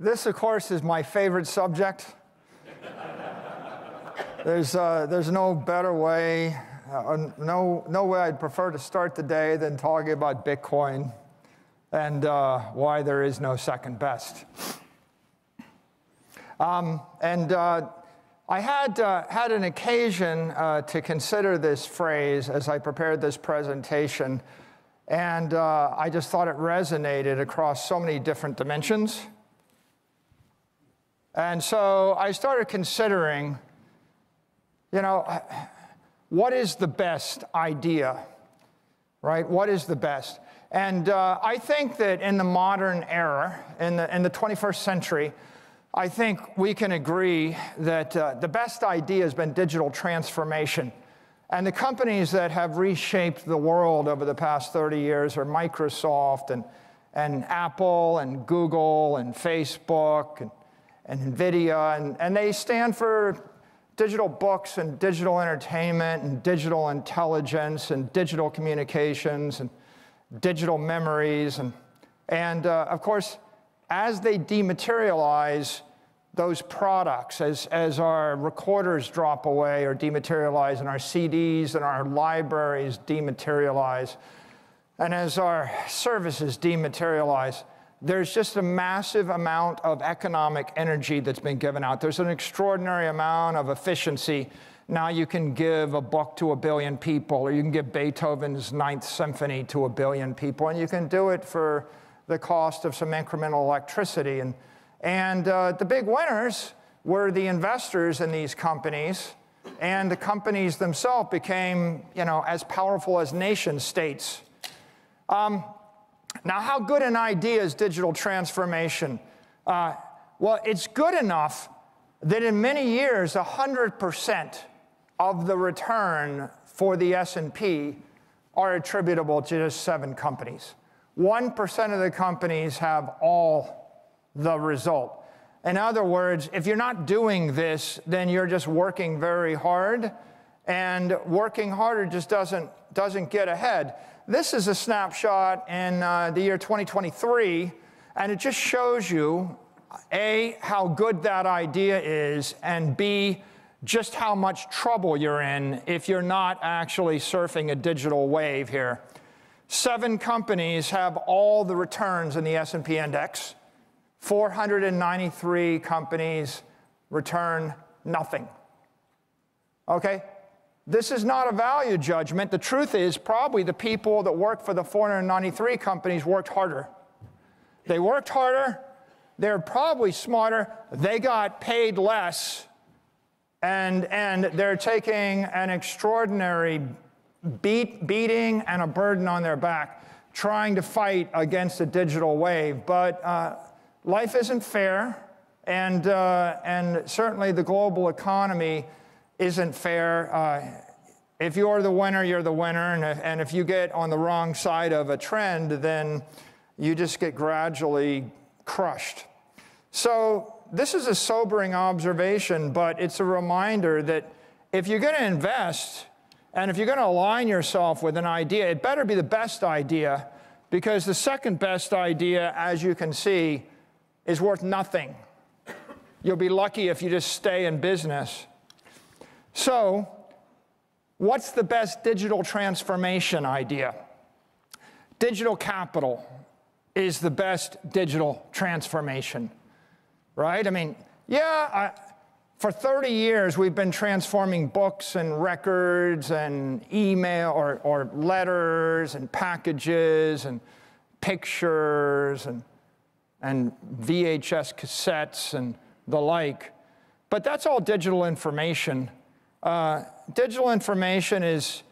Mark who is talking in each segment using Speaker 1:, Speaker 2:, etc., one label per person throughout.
Speaker 1: This, of course, is my favorite subject. There's no better way, no way I'd prefer to start the day than talking about Bitcoin and why there is no second best. I had an occasion to consider this phrase as I prepared this presentation, and I just thought it resonated across so many different dimensions. And so I started considering, what is the best idea, right? What is the best? And I think that in the modern era, in the 21st century, I think we can agree that the best idea has been digital transformation. And the companies that have reshaped the world over the past 30 years are Microsoft and Apple and Google and Facebook and NVIDIA. And they stand for digital books and digital entertainment and digital intelligence and digital communications and digital memories. And of course, as they dematerialize those products, as our recorders drop away or dematerialize, and our CDs and our libraries dematerialize, and as our services dematerialize, there's just a massive amount of economic energy that's been given out. There's an extraordinary amount of efficiency. Now you can give a book to 1 billion people, or you can give Beethoven's Ninth Symphony to 1 billion people, and you can do it for the cost of some incremental electricity. And the big winners were the investors in these companies, and the companies themselves became, as powerful as nation states. Now, how good an idea is digital transformation? Well, it's good enough that in many years, 100% of the return for the S&P are attributable to just 7 companies. 1% of the companies have all the result. In other words, if you're not doing this, then you're just working very hard, and working harder just doesn't get ahead. This is a snapshot in the year 2023, and it just shows you, A, how good that idea is, and B, just how much trouble you're in if you're not actually surfing a digital wave here. 7 companies have all the returns in the S&P index. 493 companies return nothing. Okay? This is not a value judgment. The truth is, probably the people that work for the 493 companies worked harder. They worked harder. They're probably smarter. They got paid less. And they're taking an extraordinary beating and a burden on their back, trying to fight against a digital wave. But life isn't fair, and certainly the global economy isn't fair. If you're the winner, you're the winner, and if you get on the wrong side of a trend, then you just get gradually crushed. So this is a sobering observation, but it's a reminder that if you're going to invest, and if you're going to align yourself with an idea, it better be the best idea, because the second best idea, as you can see, is worth nothing. You'll be lucky if you just stay in business. So, what's the best digital transformation idea? Digital capital is the best digital transformation, right? I mean, for 30 years, we've been transforming books and records and email or letters and packages and pictures and VHS cassettes and the like. But that's all digital information. Digital information it's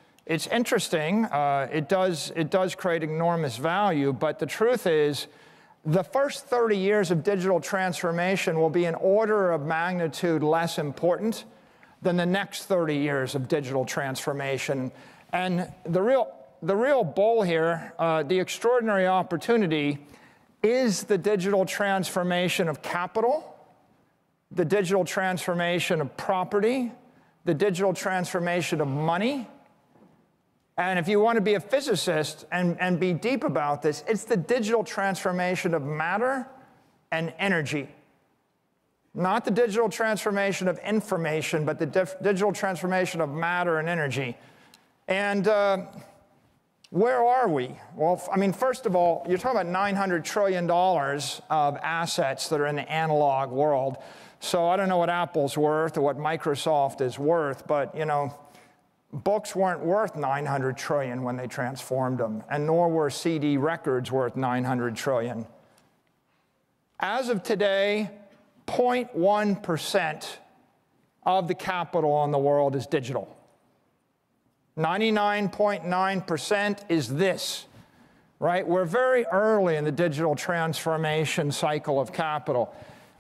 Speaker 1: interesting. It does create enormous value, but the truth is, the first 30 years of digital transformation will be an order of magnitude less important than the next 30 years of digital transformation. And the real bull here, the extraordinary opportunity, is the digital transformation of capital, the digital transformation of property, the digital transformation of money. And if you want to be a physicist and be deep about this, it's the digital transformation of matter and energy. Not the digital transformation of information, but the digital transformation of matter and energy. And where are we? Well, I mean, first of all, you're talking about $900 trillion of assets that are in the analog world. So I don't know what Apple's worth or what Microsoft is worth, but, you know, books weren't worth $900 trillion when they transformed them, and nor were CD records worth $900 trillion. As of today, 0.1% of the capital in the world is digital. 99.9% is this, right? We're very early in the digital transformation cycle of capital,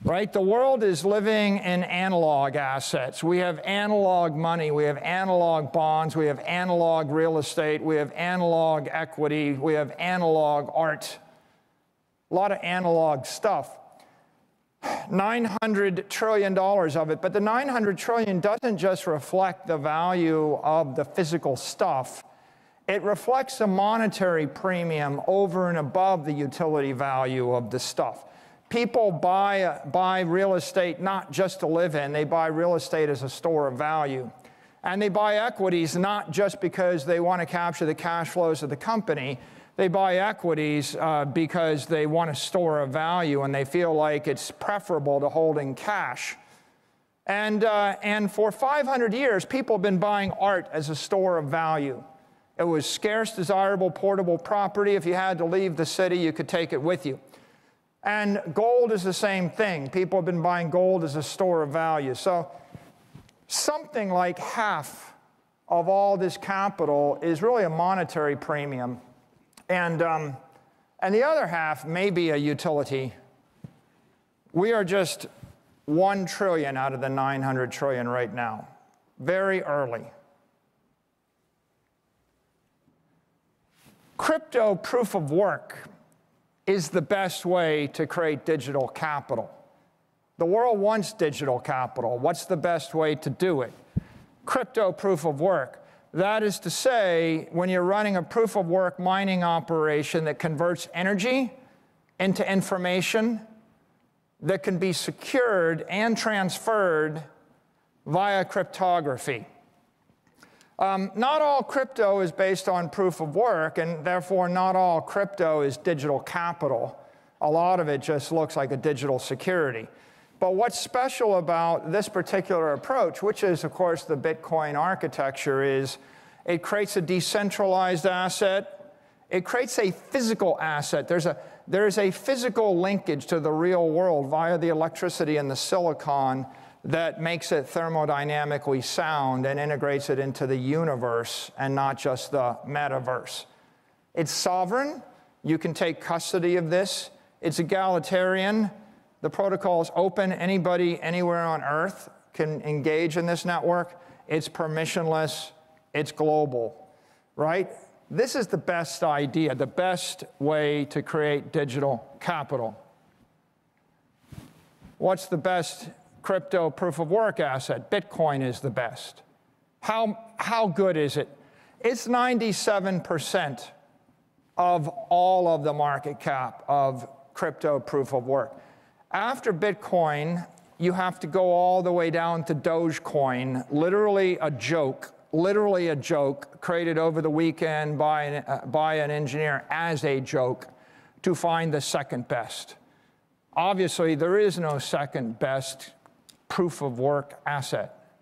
Speaker 1: right? The world is living in analog assets. We have analog money, we have analog bonds, we have analog real estate, we have analog equity, we have analog art. A lot of analog stuff. $900 trillion of it, but the $900 trillion doesn't just reflect the value of the physical stuff. It reflects a monetary premium over and above the utility value of the stuff. People buy real estate not just to live in, they buy real estate as a store of value. And they buy equities not just because they want to capture the cash flows of the company. They buy equities because they want a store of value and they feel like it's preferable to holding cash. And for 500 years, people have been buying art as a store of value. It was scarce, desirable, portable property. If you had to leave the city, you could take it with you. And gold is the same thing. People have been buying gold as a store of value. So something like half of all this capital is really a monetary premium. And the other half may be a utility. We are just 1 trillion out of the 900 trillion right now. Very early. Crypto proof of work is the best way to create digital capital. The world wants digital capital. What's the best way to do it? Crypto proof of work. That is to say, when you're running a proof of work mining operation that converts energy into information that can be secured and transferred via cryptography. Not all crypto is based on proof of work, and therefore not all crypto is digital capital. A lot of it just looks like a digital security. But what's special about this particular approach, which is, of course, the Bitcoin architecture, is it creates a decentralized asset. It creates a physical asset. There's a physical linkage to the real world via the electricity and the silicon that makes it thermodynamically sound and integrates it into the universe and not just the metaverse. It's sovereign. You can take custody of this. It's egalitarian. The protocol is open. Anybody, anywhere on Earth can engage in this network. It's permissionless. It's global, right? This is the best idea, the best way to create digital capital. What's the best crypto proof of work asset? Bitcoin is the best. How good is it? It's 97% of all of the market cap of crypto proof of work. After Bitcoin, you have to go all the way down to Dogecoin, literally a joke created over the weekend by an engineer as a joke to find the second best. Obviously, there is no second best proof of work asset.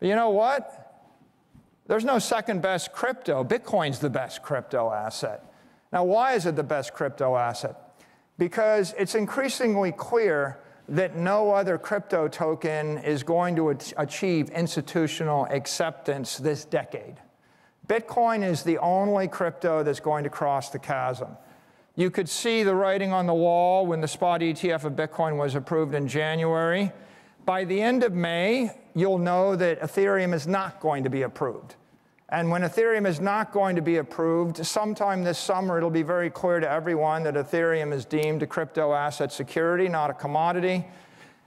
Speaker 1: But you know what? There's no second best crypto. Bitcoin's the best crypto asset. Now, why is it the best crypto asset? Because it's increasingly clear that no other crypto token is going to achieve institutional acceptance this decade. Bitcoin is the only crypto that's going to cross the chasm. You could see the writing on the wall when the spot ETF of Bitcoin was approved in January. By the end of May, you'll know that Ethereum is not going to be approved. And when Ethereum is not going to be approved, sometime this summer, it'll be very clear to everyone that Ethereum is deemed a crypto asset security, not a commodity.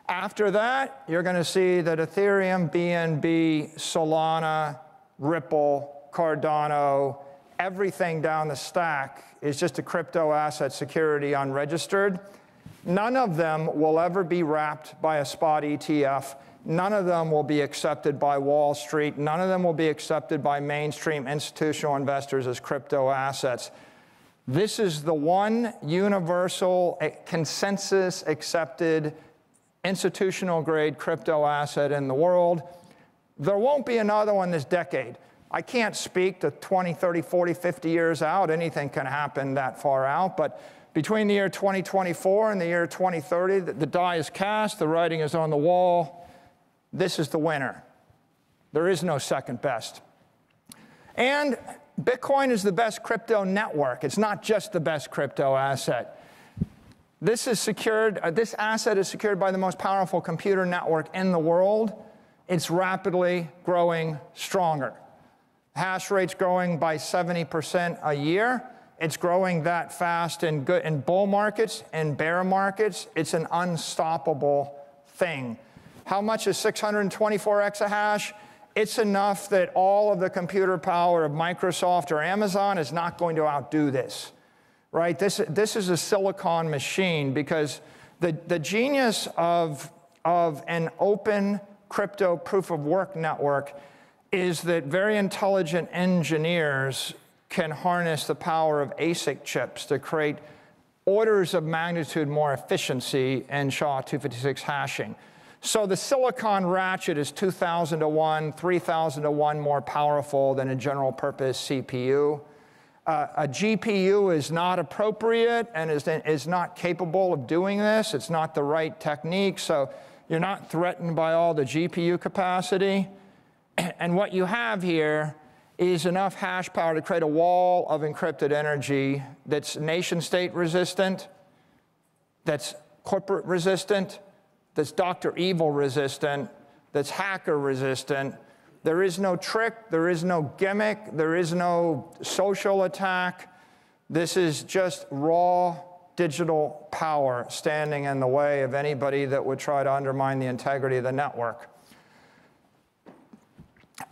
Speaker 1: After that, you're going to see that Ethereum, BNB, Solana, Ripple, Cardano, everything down the stack is just a crypto asset security unregistered. None of them will ever be wrapped by a spot ETF. None of them will be accepted by Wall Street. None of them will be accepted by mainstream institutional investors as crypto assets. This is the one universal consensus accepted institutional grade crypto asset in the world. There won't be another one this decade. I can't speak to 20, 30, 40, 50 years out. Anything can happen that far out. But between the year 2024 and the year 2030, the die is cast, the writing is on the wall. This is the winner. There is no second best. And Bitcoin is the best crypto network. It's not just the best crypto asset. This asset is secured by the most powerful computer network in the world. It's rapidly growing stronger. Hash rate's growing by 70% a year. It's growing that fast in bull markets and bear markets. It's an unstoppable thing. How much is 624 exahash? It's enough that all of the computer power of Microsoft or Amazon is not going to outdo this, right? This is a silicon machine, because the genius of an open crypto proof of work network is that very intelligent engineers can harness the power of ASIC chips to create orders of magnitude more efficiency in SHA-256 hashing. So the silicon ratchet is 2,000 to 1, 3,000 to 1 more powerful than a general purpose CPU. A GPU is not appropriate and is not capable of doing this. It's not the right technique, so you're not threatened by all the GPU capacity. And what you have here is enough hash power to create a wall of encrypted energy that's nation-state resistant, that's corporate resistant, that's Dr. Evil resistant, that's hacker resistant. There is no trick, there is no gimmick, there is no social attack. This is just raw digital power standing in the way of anybody that would try to undermine the integrity of the network.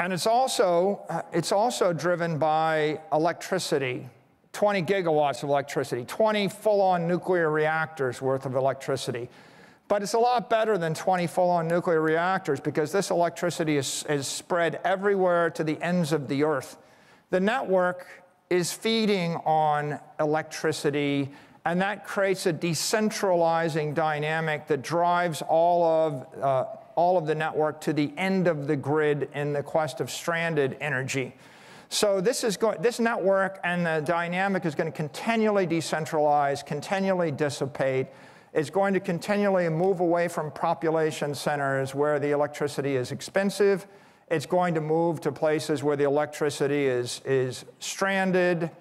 Speaker 1: And it's also driven by electricity, 20 gigawatts of electricity, 20 full-on nuclear reactors worth of electricity. But it's a lot better than 20 full-on nuclear reactors, because this electricity is spread everywhere to the ends of the earth. The network is feeding on electricity, and that creates a decentralizing dynamic that drives all of the network to the end of the grid in the quest of stranded energy. So this network and the dynamic is going to continually decentralize, continually dissipate. It's going to continually move away from population centers where the electricity is expensive. It's going to move to places where the electricity is stranded,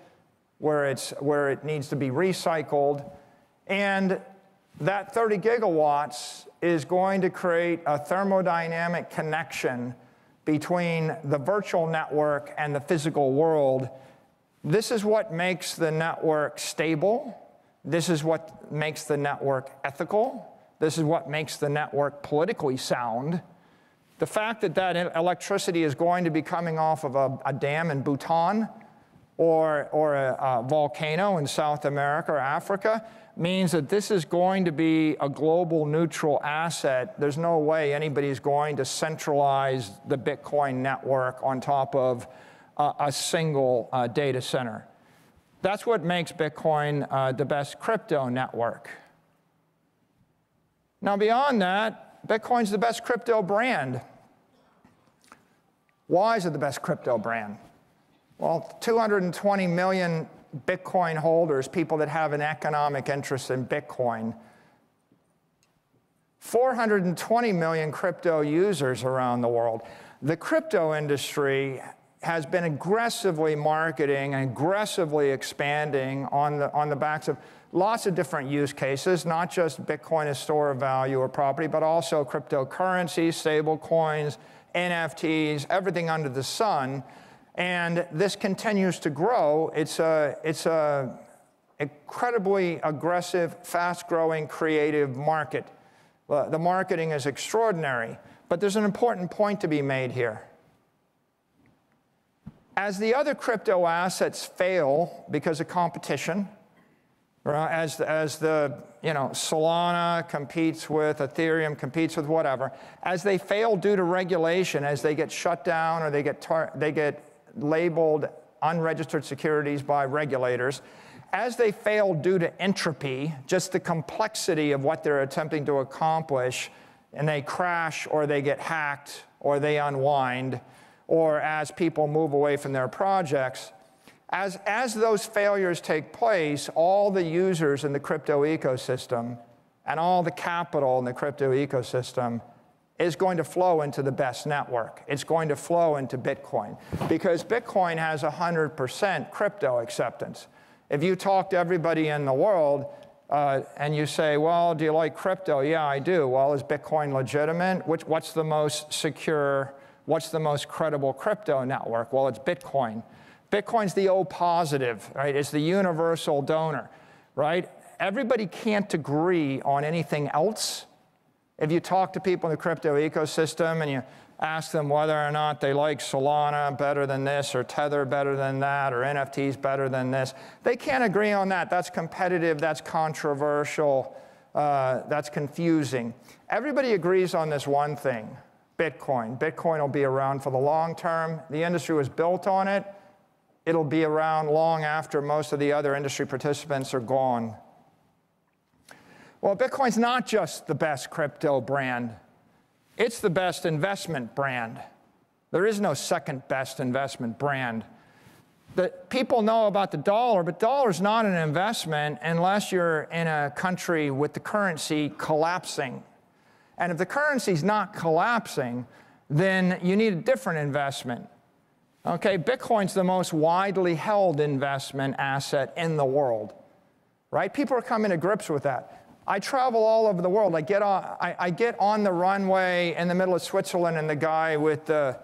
Speaker 1: where it needs to be recycled. And that 30 gigawatts is going to create a thermodynamic connection between the virtual network and the physical world. This is what makes the network stable. This is what makes the network ethical. This is what makes the network politically sound. The fact that electricity is going to be coming off of a dam in Bhutan or a volcano in South America or Africa means that this is going to be a global neutral asset. There's no way anybody's going to centralize the Bitcoin network on top of a single data center. That's what makes Bitcoin the best crypto network. Now, beyond that, Bitcoin's the best crypto brand. Why is it the best crypto brand? Well, 220 million Bitcoin holders, people that have an economic interest in Bitcoin. 420 million crypto users around the world. The crypto industry has been aggressively marketing and aggressively expanding on the backs of lots of different use cases, not just Bitcoin as store of value or property, but also cryptocurrencies, stable coins, NFTs, everything under the sun. And this continues to grow. It's a incredibly aggressive, fast-growing, creative market. The marketing is extraordinary. But there's an important point to be made here. As the other crypto assets fail because of competition, As the Solana competes with Ethereum, competes with whatever, as they fail due to regulation, as they get shut down or they get labeled unregistered securities by regulators, as they fail due to entropy, just the complexity of what they're attempting to accomplish, and they crash or they get hacked or they unwind, or as people move away from their projects, as those failures take place, all the users in the crypto ecosystem and all the capital in the crypto ecosystem is going to flow into the best network. It's going to flow into Bitcoin because Bitcoin has 100% crypto acceptance. If you talk to everybody in the world and you say, well, do you like crypto? Yeah, I do. Well, is Bitcoin legitimate? What's the most secure, what's the most credible crypto network? Well, it's Bitcoin. Bitcoin's the O positive, right? It's the universal donor, right? Everybody can't agree on anything else. If you talk to people in the crypto ecosystem and you ask them whether or not they like Solana better than this or Tether better than that or NFTs better than this, they can't agree on that. That's competitive, that's controversial, that's confusing. Everybody agrees on this one thing, Bitcoin. Bitcoin will be around for the long term. The industry was built on it. It'll be around long after most of the other industry participants are gone. Well, Bitcoin's not just the best crypto brand. It's the best investment brand. There is no second best investment brand. People know about the dollar, but dollar's not an investment unless you're in a country with the currency collapsing. And if the currency's not collapsing, then you need a different investment. Okay, Bitcoin's the most widely held investment asset in the world, right? People are coming to grips with that. I travel all over the world. I get on the runway in the middle of Switzerland, and the guy with the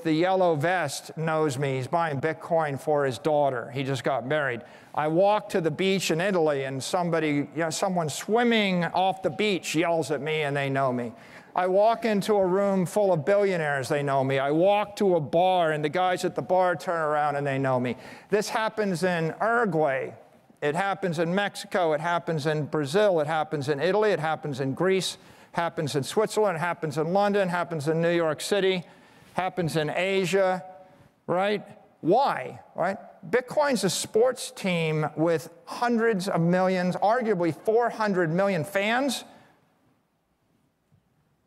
Speaker 1: yellow vest knows me. He's buying Bitcoin for his daughter. He just got married. I walk to the beach in Italy, and someone swimming off the beach yells at me, and they know me. I walk into a room full of billionaires, they know me. I walk to a bar, and the guys at the bar turn around, and they know me. This happens in Uruguay. It happens in Mexico. It happens in Brazil. It happens in Italy. It happens in Greece. It happens in Switzerland. It happens in London. It happens in New York City. It happens in Asia, right? Why, right? Bitcoin's a sports team with hundreds of millions, arguably 400 million fans.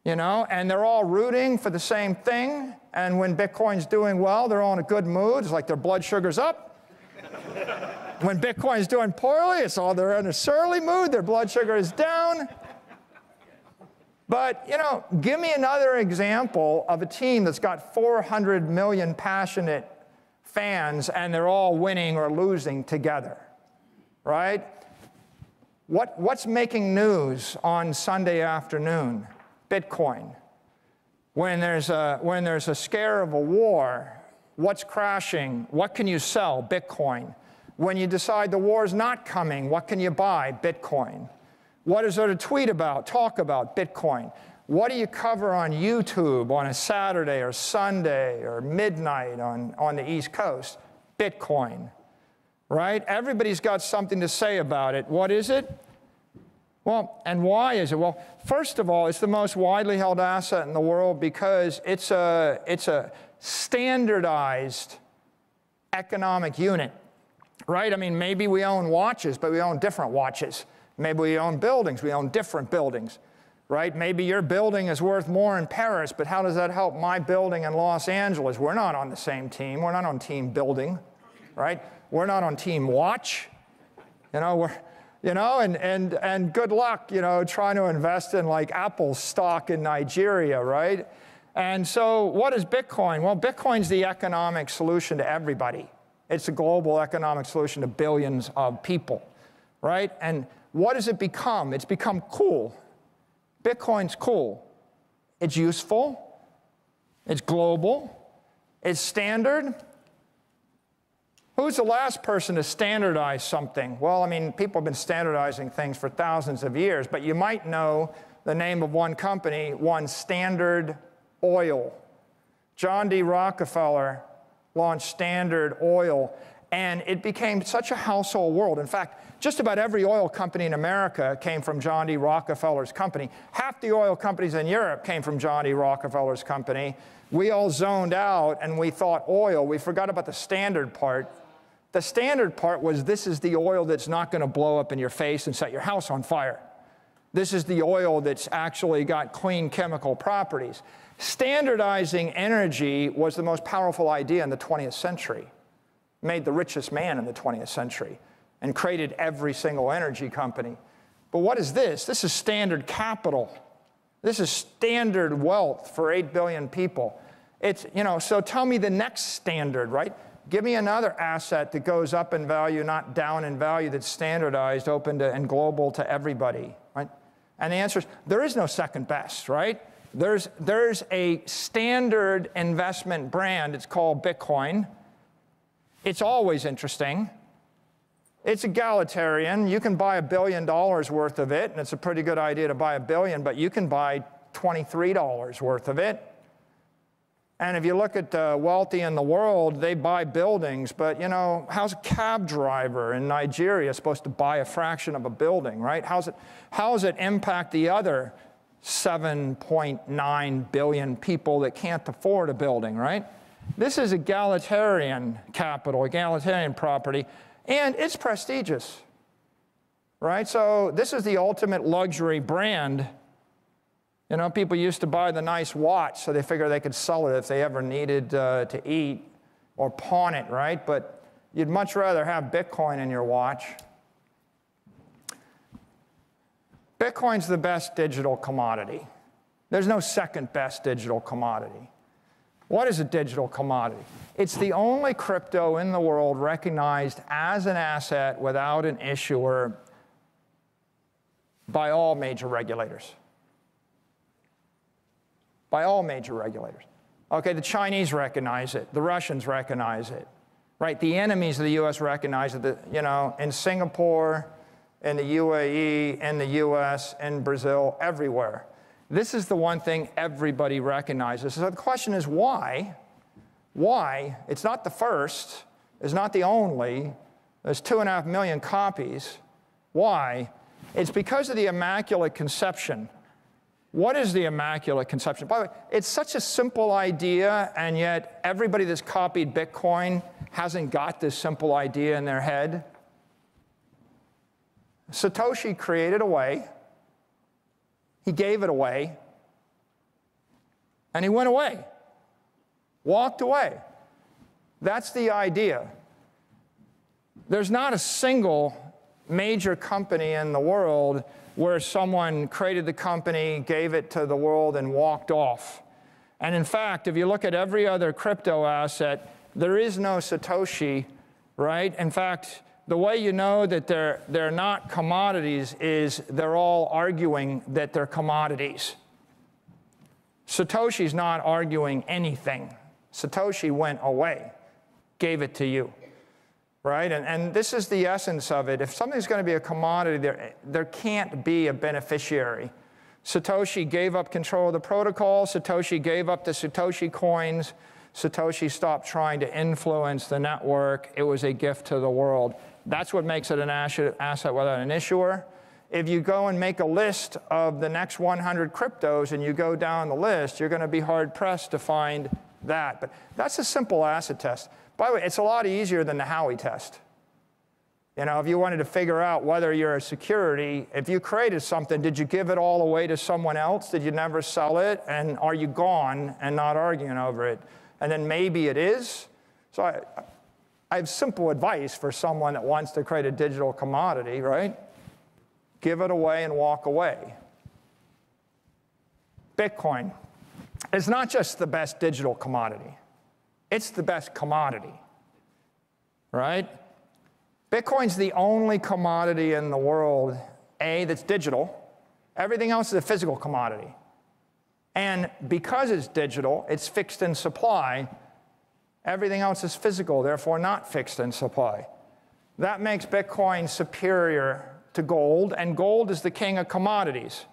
Speaker 1: And they're all rooting for the same thing. And when Bitcoin's doing well, they're all in a good mood. It's like their blood sugar's up. When Bitcoin's doing poorly, they're in a surly mood. Their blood sugar is down. But, give me another example of a team that's got 400 million passionate fans and they're all winning or losing together, right? What's making news on Sunday afternoon? Bitcoin. When there's a scare of a war, what's crashing? What can you sell? Bitcoin. When you decide the war's not coming, what can you buy? Bitcoin. What is there to tweet about, talk about? Bitcoin. What do you cover on YouTube on a Saturday or Sunday or midnight on the East Coast? Bitcoin, right? Everybody's got something to say about it. What is it? Well, and why is it? Well, first of all, it's the most widely held asset in the world because it's a standardized economic unit, right? I mean, maybe we own watches, but we own different watches. Maybe we own buildings, we own different buildings, right? Maybe your building is worth more in Paris, but how does that help my building in Los Angeles? We're not on the same team. We're not on team building, right? We're not on team watch. And good luck, trying to invest in like Apple stock in Nigeria, right? And so what is Bitcoin? Well, Bitcoin's the economic solution to everybody. It's a global economic solution to billions of people, right? And what does it become? It's become cool. Bitcoin's cool. It's useful. It's global. It's standard. Who's the last person to standardize something? Well, I mean, people have been standardizing things for thousands of years, but you might know the name of one company, one Standard Oil. John D. Rockefeller launched Standard Oil And it became such a household world. In fact, just about every oil company in America came from John D. Rockefeller's company. Half the oil companies in Europe came from John D. Rockefeller's company. We all zoned out and we thought oil. We forgot about the standard part. The standard part was, this is the oil that's not going to blow up in your face and set your house on fire. This is the oil that's actually got clean chemical properties. Standardizing energy was the most powerful idea in the 20th century. Made the richest man in the 20th century and created every single energy company. But what is this? This is standard capital. This is standard wealth for 8 billion people. It's, so tell me the next standard, right? Give me another asset that goes up in value, not down in value, that's standardized, open to, and global to everybody, right? And the answer is, there is no second best, right? There's a standard investment brand. It's called Bitcoin. It's always interesting. It's egalitarian. You can buy $1 billion worth of it, and it's a pretty good idea to buy $1 billion, but you can buy $23 worth of it. And if you look at the wealthy in the world, they buy buildings, but how's a cab driver in Nigeria supposed to buy a fraction of a building, right? How does it impact the other 7.9 billion people that can't afford a building, right? This is egalitarian capital, egalitarian property, and it's prestigious, right? So this is the ultimate luxury brand. People used to buy the nice watch, so they figure they could sell it if they ever needed to eat or pawn it, right? But you'd much rather have Bitcoin in your watch. Bitcoin's the best digital commodity. There's no second best digital commodity. What is a digital commodity? It's the only crypto in the world recognized as an asset without an issuer by all major regulators. By all major regulators. Okay, the Chinese recognize it. The Russians recognize it. Right, the enemies of the U.S. recognize it. In Singapore, in the UAE, in the U.S., in Brazil, everywhere. This is the one thing everybody recognizes. So the question is why? Why? It's not the first. It's not the only. There's 2.5 million copies. Why? It's because of the Immaculate Conception. What is the Immaculate Conception? By the way, it's such a simple idea, and yet everybody that's copied Bitcoin hasn't got this simple idea in their head. Satoshi created a way. He gave it away, and he went away, walked away. That's the idea. There's not a single major company in the world where someone created the company, gave it to the world, and walked off. And in fact, if you look at every other crypto asset, there is no Satoshi, right? In fact, the way you know that they're not commodities is they're all arguing that they're commodities. Satoshi's not arguing anything. Satoshi went away, gave it to you, right? And this is the essence of it. If something's going to be a commodity, there can't be a beneficiary. Satoshi gave up control of the protocol. Satoshi gave up the Satoshi coins. Satoshi stopped trying to influence the network. It was a gift to the world. That's what makes it an asset without an issuer. If you go and make a list of the next 100 cryptos and you go down the list, you're going to be hard-pressed to find that. But that's a simple asset test. By the way, it's a lot easier than the Howey test. If you wanted to figure out whether you're a security, if you created something, did you give it all away to someone else? Did you never sell it? And are you gone and not arguing over it? And then maybe it is. So I have simple advice for someone that wants to create a digital commodity, right? Give it away and walk away. Bitcoin is not just the best digital commodity. It's the best commodity, right? Bitcoin's the only commodity in the world, that's digital. Everything else is a physical commodity. And because it's digital, it's fixed in supply. Everything else is physical, therefore not fixed in supply. That makes Bitcoin superior to gold, and gold is the king of commodities.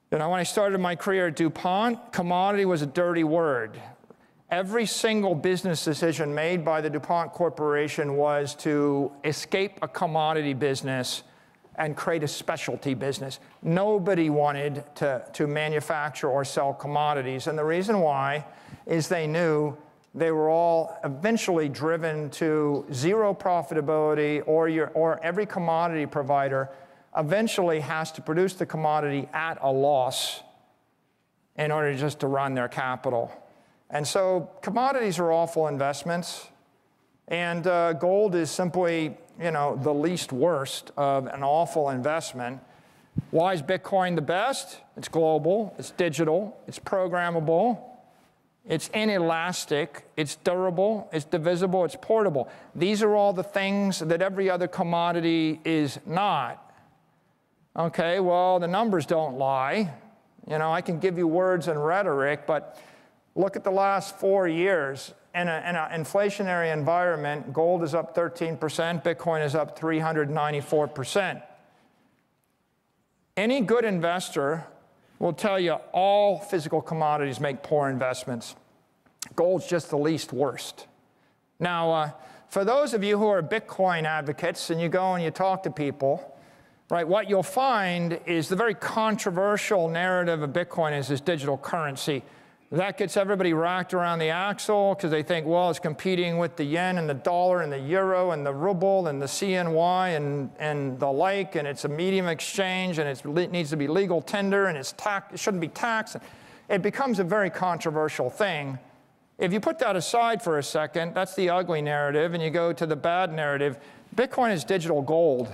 Speaker 1: When I started my career at DuPont, commodity was a dirty word. Every single business decision made by the DuPont Corporation was to escape a commodity business and create a specialty business. Nobody wanted to manufacture or sell commodities. And the reason why is they knew they were all eventually driven to zero profitability, or every commodity provider eventually has to produce the commodity at a loss in order just to run their capital. And so commodities are awful investments, and gold is simply, the least worst of an awful investment. Why is Bitcoin the best? It's global, it's digital, it's programmable, it's inelastic, it's durable, it's divisible, it's portable. These are all the things that every other commodity is not. Okay, well, the numbers don't lie. I can give you words and rhetoric, but look at the last 4 years. In an inflationary environment, gold is up 13%, Bitcoin is up 394%. Any good investor will tell you all physical commodities make poor investments. Gold's just the least worst. Now, for those of you who are Bitcoin advocates and you go and you talk to people, right, what you'll find is the very controversial narrative of Bitcoin is this digital currency. That gets everybody racked around the axle because they think, well, it's competing with the yen and the dollar and the euro and the ruble and the CNY and the like, and it's a medium exchange, and it needs to be legal tender, and it shouldn't be taxed. It becomes a very controversial thing. If you put that aside for a second, that's the ugly narrative, and you go to the bad narrative. Bitcoin is digital gold.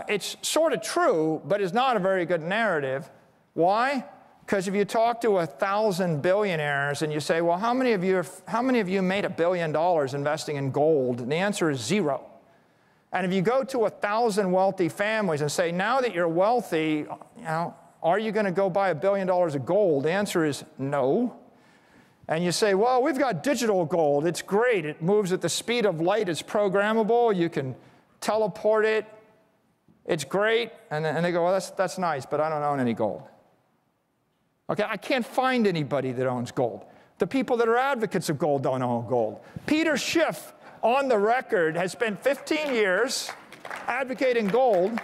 Speaker 1: It's sort of true, but it's not a very good narrative. Why? Because if you talk to 1,000 billionaires and you say, well, how many of you made $1 billion investing in gold? And the answer is 0. And if you go to 1,000 wealthy families and say, now that you're wealthy, are you going to go buy $1 billion of gold? The answer is no. And you say, well, we've got digital gold. It's great. It moves at the speed of light. It's programmable. You can teleport it. It's great. And they go, well, that's nice, but I don't own any gold. Okay, I can't find anybody that owns gold. The people that are advocates of gold don't own gold. Peter Schiff, on the record, has spent 15 years advocating gold.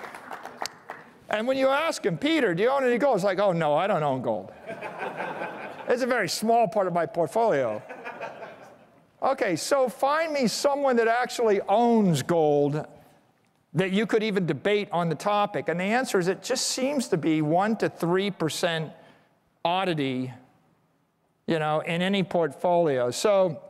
Speaker 1: And when you ask him, Peter, do you own any gold? It's like, oh, no, I don't own gold. It's a very small part of my portfolio. Okay, so find me someone that actually owns gold that you could even debate on the topic. And the answer is it just seems to be 1% to 3% oddity, in any portfolio. So,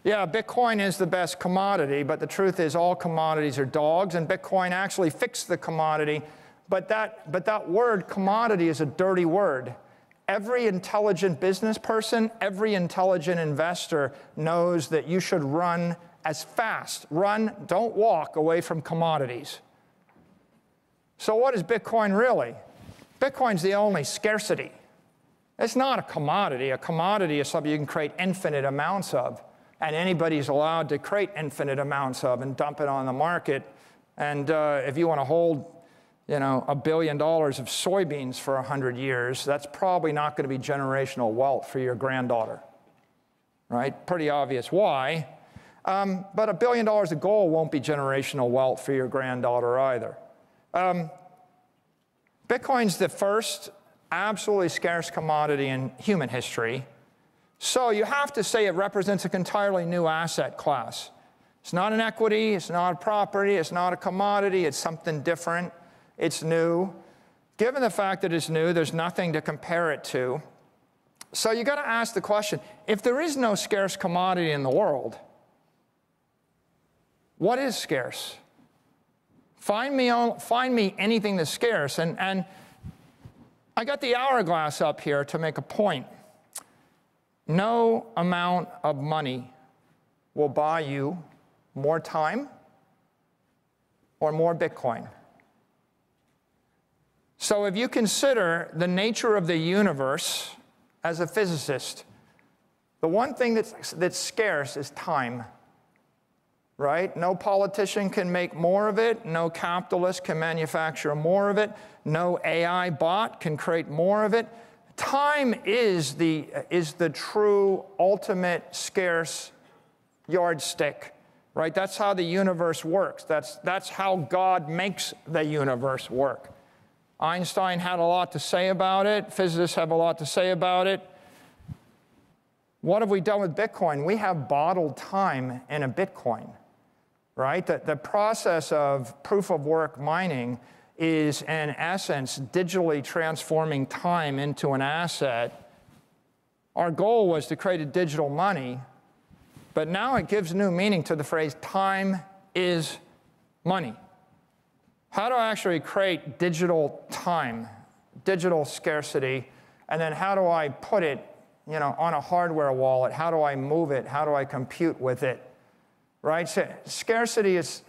Speaker 1: yeah, Bitcoin is the best commodity, but the truth is all commodities are dogs, and Bitcoin actually fixed the commodity. But that word commodity is a dirty word. Every intelligent business person, every intelligent investor knows that you should run as fast. Run, don't walk away from commodities. So what is Bitcoin really? Bitcoin's the only scarcity. It's not a commodity. A commodity is something you can create infinite amounts of, and anybody's allowed to create infinite amounts of and dump it on the market. And if you want to hold, $1 billion of soybeans for 100 years, that's probably not going to be generational wealth for your granddaughter, right? Pretty obvious why. But $1 billion of gold won't be generational wealth for your granddaughter either. Bitcoin's the first absolutely scarce commodity in human history. So you have to say it represents an entirely new asset class. It's not an equity, it's not a property, it's not a commodity, it's something different, it's new. Given the fact that it's new, there's nothing to compare it to. So you got to ask the question, if there is no scarce commodity in the world, what is scarce? Find me anything that's scarce. And I got the hourglass up here to make a point. No amount of money will buy you more time or more Bitcoin. So if you consider the nature of the universe as a physicist, the one thing that's scarce is time, right? No politician can make more of it. No capitalist can manufacture more of it. No AI bot can create more of it. Time is the true ultimate scarce yardstick, right? That's how the universe works. That's how God makes the universe work. Einstein had a lot to say about it. Physicists have a lot to say about it. What have we done with Bitcoin? We have bottled time in a Bitcoin, right? The process of proof of work mining is, in essence, digitally transforming time into an asset. Our goal was to create a digital money, but now it gives new meaning to the phrase time is money. How do I actually create digital time, digital scarcity, and then how do I put it, on a hardware wallet? How do I move it? How do I compute with it? Right? So scarcity it's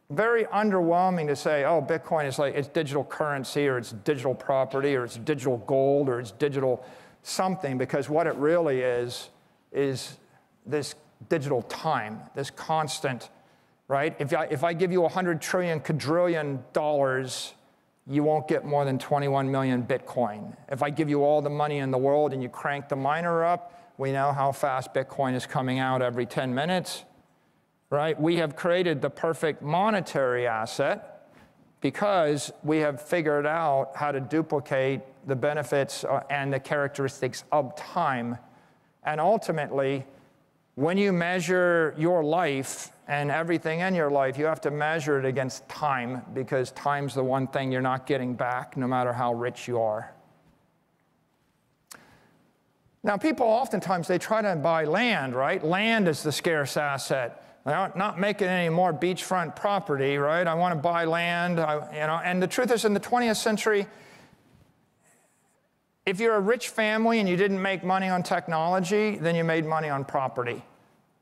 Speaker 1: very underwhelming to say, oh, Bitcoin is it's digital currency, or it's digital property, or it's digital gold, or it's digital something, because what it really is this digital time, this constant, right? If I give you 100 trillion quadrillion dollars, you won't get more than 21 million Bitcoin. If I give you all the money in the world and you crank the miner up, we know how fast Bitcoin is coming out every 10 minutes, right? We have created the perfect monetary asset because we have figured out how to duplicate the benefits and the characteristics of time. And ultimately, when you measure your life and everything in your life, you have to measure it against time, because time's the one thing you're not getting back, no matter how rich you are. Now, people oftentimes, they try to buy land, right? Land is the scarce asset. They're not making any more beachfront property, right? I want to buy land, and the truth is, in the 20th century, if you're a rich family and you didn't make money on technology, then you made money on property.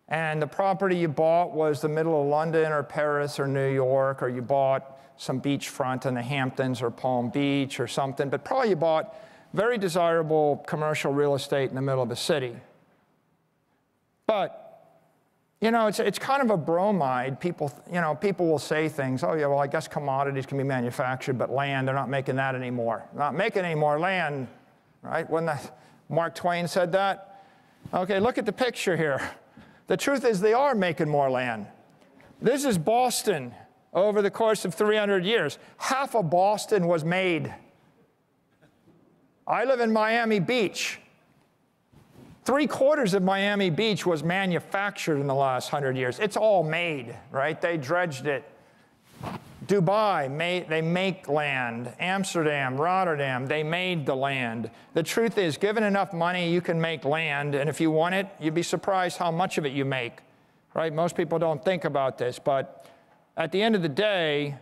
Speaker 1: And the property you bought was the middle of London or Paris or New York, or you bought some beachfront in the Hamptons or Palm Beach or something, but probably you bought very desirable commercial real estate in the middle of the city. But, it's kind of a bromide. People will say things, oh yeah, well, I guess commodities can be manufactured, but land, they're not making that anymore. They're not making any more land, right? When Mark Twain said that? Okay, look at the picture here. The truth is, they are making more land. This is Boston over the course of 300 years. Half of Boston was made. I live in Miami Beach. 3/4 of Miami Beach was manufactured in the last 100 years. It's all made, right? They dredged it. Dubai, they make land. Amsterdam, Rotterdam, they made the land. The truth is, given enough money, you can make land, and if you want it, you'd be surprised how much of it you make, right? Most people don't think about this, but at the end of the day,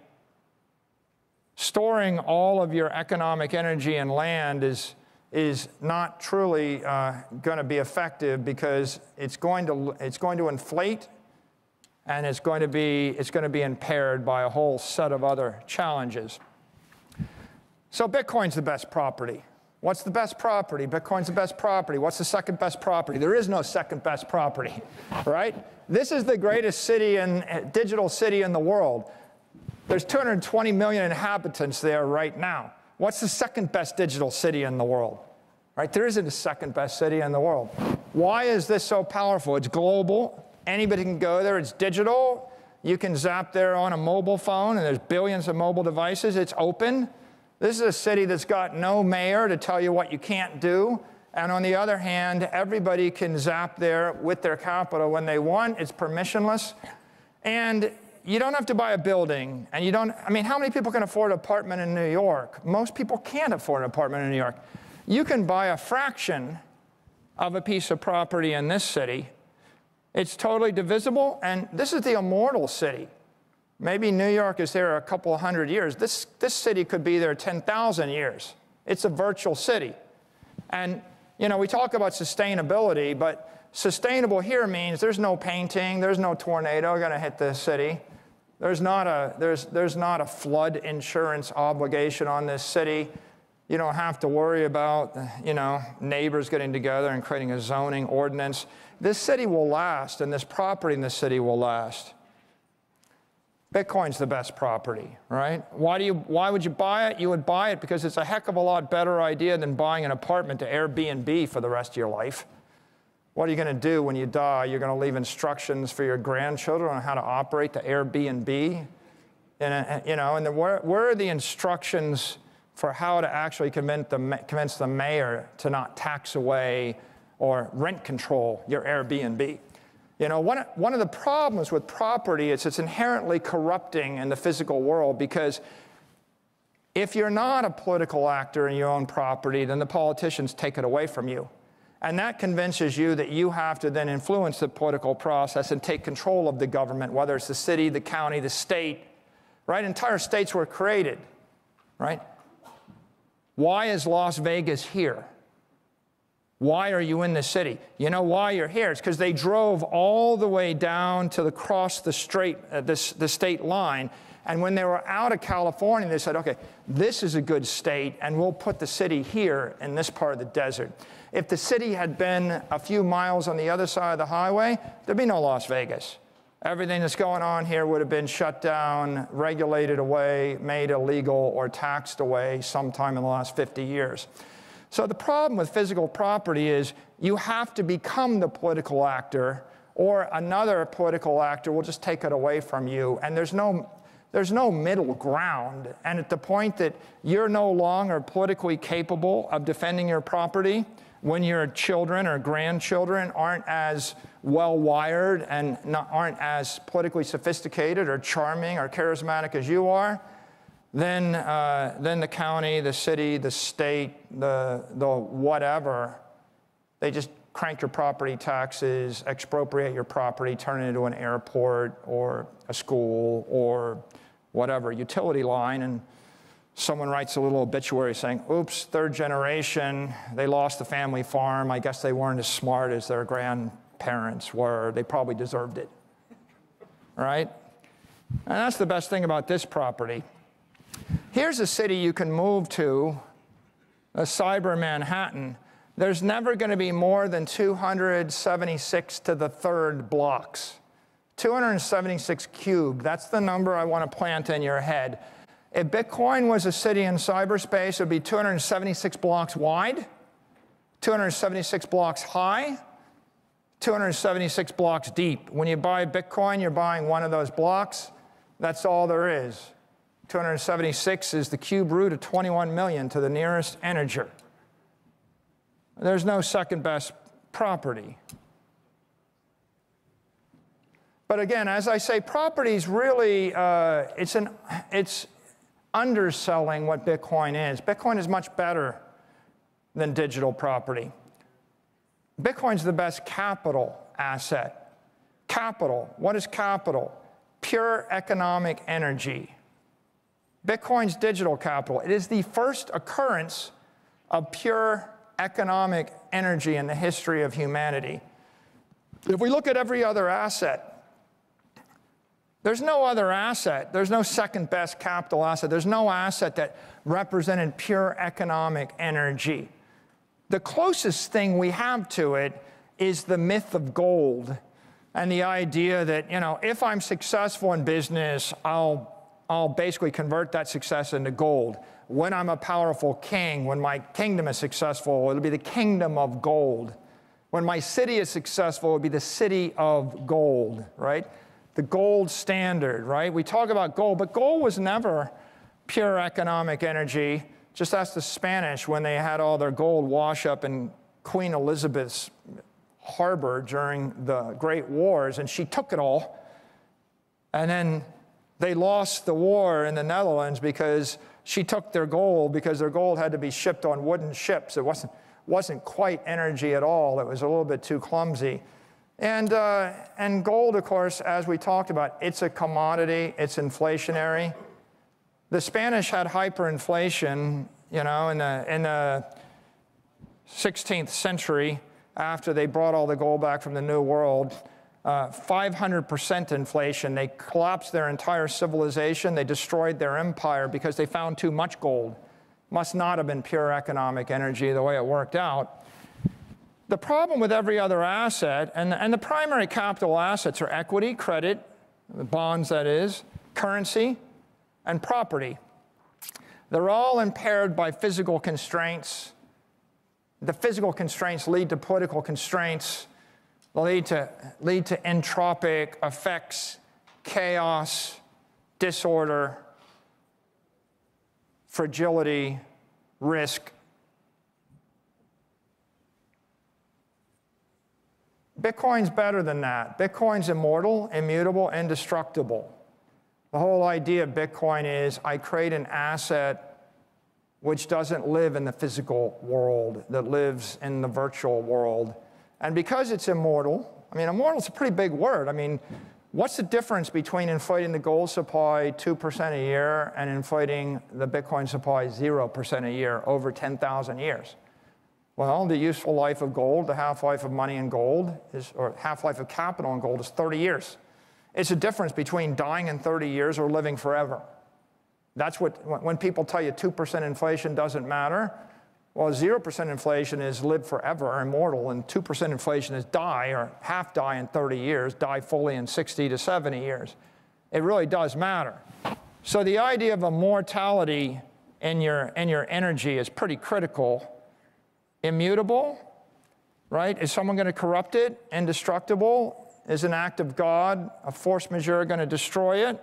Speaker 1: storing all of your economic energy in land is not truly going to be effective, because it's going to inflate, and it's going to be impaired by a whole set of other challenges. So Bitcoin's the best property. What's the best property? Bitcoin's the best property. What's the second best property? There is no second best property, right? This is the greatest digital city in the world. There's 220 million inhabitants there right now. What's the second best digital city in the world? Right? There isn't a second best city in the world. Why is this so powerful? It's global. Anybody can go there. It's digital. You can zap there on a mobile phone, and there's billions of mobile devices. It's open. This is a city that's got no mayor to tell you what you can't do. And on the other hand, everybody can zap there with their capital when they want. It's permissionless. And you don't have to buy a building. And how many people can afford an apartment in New York? Most people can't afford an apartment in New York. You can buy a fraction of a piece of property in this city. It's totally divisible, and this is the immortal city. Maybe New York is there a couple of hundred years. This city could be there 10,000 years. It's a virtual city. And, we talk about sustainability, but sustainable here means there's no painting, there's no tornado going to hit this city. There's not a flood insurance obligation on this city. You don't have to worry about, neighbors getting together and creating a zoning ordinance. This city will last, and this property in this city will last. Bitcoin's the best property, right? Why would you buy it? You would buy it because it's a heck of a lot better idea than buying an apartment to Airbnb for the rest of your life. What are you going to do when you die? You're going to leave instructions for your grandchildren on how to operate the Airbnb? And where are the instructions for how to actually convince the mayor to not tax away or rent control your Airbnb? You know, one of the problems with property is it's inherently corrupting in the physical world, because if you're not a political actor and you own property, then the politicians take it away from you. And that convinces you that you have to then influence the political process and take control of the government, whether it's the city, the county, the state, right? Entire states were created, right? Why is Las Vegas here? Why are you in the city? You know why you're here? It's because they drove all the way down to across the state line. And when they were out of California, they said, okay, this is a good state, and we'll put the city here in this part of the desert. If the city had been a few miles on the other side of the highway, there'd be no Las Vegas. Everything that's going on here would have been shut down, regulated away, made illegal, or taxed away sometime in the last 50 years. So the problem with physical property is you have to become the political actor, or another political actor will just take it away from you. And there's no middle ground. And at the point that you're no longer politically capable of defending your property, when your children or grandchildren aren't as well-wired and aren't as politically sophisticated or charming or charismatic as you are, then the county, the city, the state, the whatever, they just crank your property taxes, expropriate your property, turn it into an airport or a school or whatever, utility line, and someone writes a little obituary saying, oops, third generation, they lost the family farm. I guess they weren't as smart as their grandparents were. They probably deserved it, right? And that's the best thing about this property. Here's a city you can move to, a cyber Manhattan. There's never going to be more than 276 to the third blocks. 276 cubed, that's the number I want to plant in your head. If Bitcoin was a city in cyberspace, it would be 276 blocks wide, 276 blocks high, 276 blocks deep. When you buy Bitcoin, you're buying one of those blocks. That's all there is. 276 is the cube root of 21 million to the nearest integer. There's no second best property. But again, as I say, property's really, it's underselling what Bitcoin is. Bitcoin is much better than digital property. Bitcoin's the best capital asset. Capital, what is capital? Pure economic energy. Bitcoin's digital capital. It is the first occurrence of pure economic energy in the history of humanity. If we look at every other asset, there's no other asset. There's no second best capital asset. There's no asset that represented pure economic energy. The closest thing we have to it is the myth of gold and the idea that, you know, if I'm successful in business, I'll basically convert that success into gold. When I'm a powerful king, when my kingdom is successful, it'll be the kingdom of gold. When my city is successful, it'll be the city of gold, right? The gold standard, right? We talk about gold, but gold was never pure economic energy. Just ask the Spanish when they had all their gold wash up in Queen Elizabeth's harbor during the Great Wars, and she took it all. And then they lost the war in the Netherlands because she took their gold, because their gold had to be shipped on wooden ships. It wasn't quite energy at all. It was a little bit too clumsy. And gold, of course, as we talked about, it's a commodity, it's inflationary. The Spanish had hyperinflation, you know, in the 16th century, after they brought all the gold back from the New World, 500% inflation. They collapsed their entire civilization. They destroyed their empire because they found too much gold. Must not have been pure economic energy the way it worked out. The problem with every other asset, and the primary capital assets are equity, credit, bonds that is, currency, and property. They're all impaired by physical constraints. The physical constraints lead to political constraints, lead to entropic effects, chaos, disorder, fragility, risk. Bitcoin's better than that. Bitcoin's immortal, immutable, indestructible. The whole idea of Bitcoin is I create an asset which doesn't live in the physical world, that lives in the virtual world. And because it's immortal, I mean, immortal is a pretty big word. I mean, what's the difference between inflating the gold supply 2% a year and inflating the Bitcoin supply 0% a year over 10,000 years? Well, the useful life of gold, the half-life of money in gold, or half-life of capital in gold is 30 years. It's a difference between dying in 30 years or living forever. That's what, when people tell you 2% inflation doesn't matter, well, 0% inflation is live forever or immortal, and 2% inflation is die or half die in 30 years, die fully in 60 to 70 years. It really does matter. So the idea of immortality in your energy is pretty critical. Immutable, right? Is someone going to corrupt it? Indestructible? Is an act of God, a force majeure, going to destroy it?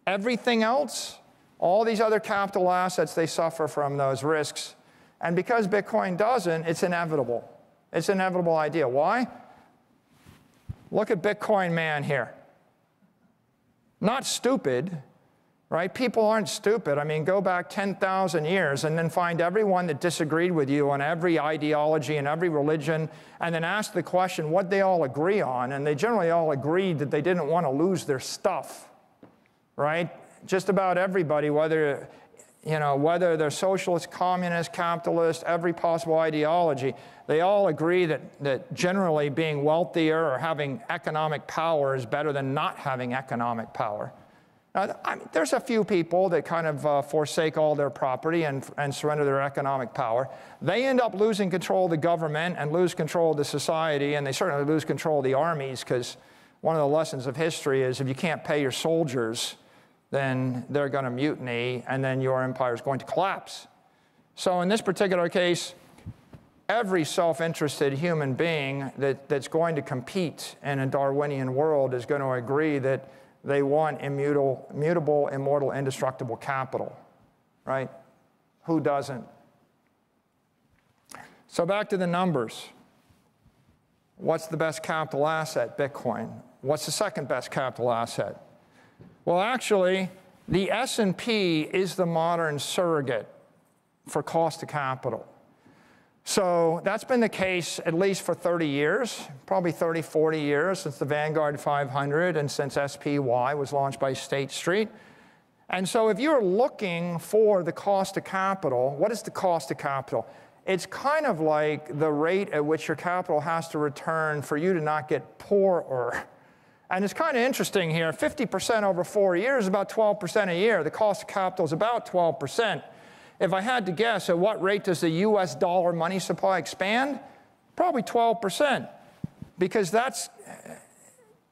Speaker 1: Everything else, all these other capital assets, they suffer from those risks. And because Bitcoin doesn't, it's inevitable. It's an inevitable idea. Why? Look at Bitcoin man here. Not stupid, right? People aren't stupid. I mean, go back 10,000 years and then find everyone that disagreed with you on every ideology and every religion, and then ask the question what they all agree on. And they generally all agreed that they didn't want to lose their stuff, right? Just about everybody, whether they're socialist, communist, capitalist, every possible ideology, they all agree that generally being wealthier or having economic power is better than not having economic power. Now, there's a few people that kind of forsake all their property and surrender their economic power. They end up losing control of the government and lose control of the society, and they certainly lose control of the armies, because one of the lessons of history is if you can't pay your soldiers, then they're going to mutiny, and then your empire is going to collapse. So in this particular case, every self-interested human being that's going to compete in a Darwinian world is going to agree that they want immutable, immortal, indestructible capital, right? Who doesn't? So back to the numbers. What's the best capital asset? Bitcoin. What's the second best capital asset? Well, actually, the S&P is the modern surrogate for cost of capital. So that's been the case at least for 30 years, probably 30, 40 years since the Vanguard 500 and since SPY was launched by State Street. And so if you're looking for the cost of capital, what is the cost of capital? It's kind of like the rate at which your capital has to return for you to not get poorer. And it's kind of interesting here, 50% over 4 years is about 12% a year. The cost of capital is about 12%. If I had to guess, at what rate does the US dollar money supply expand? Probably 12%, because that's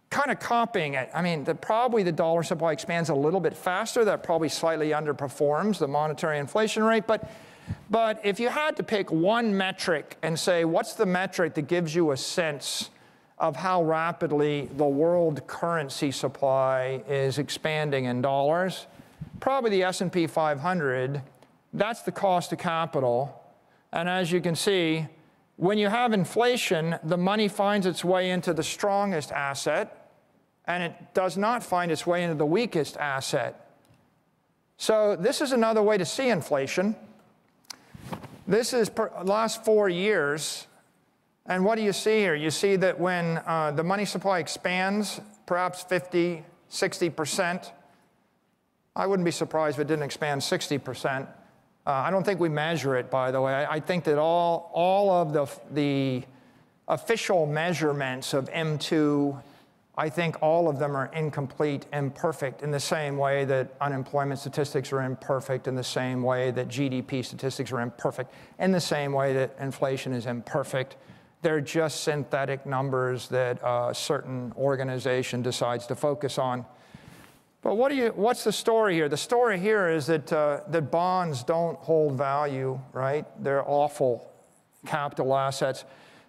Speaker 1: kind of copying it. I mean, probably the dollar supply expands a little bit faster. That probably slightly underperforms the monetary inflation rate. But if you had to pick one metric and say, what's the metric that gives you a sense of how rapidly the world currency supply is expanding in dollars, probably the S&P 500. That's the cost of capital. And as you can see, when you have inflation, the money finds its way into the strongest asset, and it does not find its way into the weakest asset. So this is another way to see inflation. This is last 4 years. And what do you see here? You see that when the money supply expands, perhaps 50, 60%, I wouldn't be surprised if it didn't expand 60%. I don't think we measure it, by the way. I think that all of the official measurements of M2, I think all of them are incomplete, imperfect, in the same way that unemployment statistics are imperfect, in the same way that GDP statistics are imperfect, in the same way that inflation is imperfect. They're just synthetic numbers that a certain organization decides to focus on. But what's the story here? The story here is that, that bonds don't hold value, right? They're awful capital assets.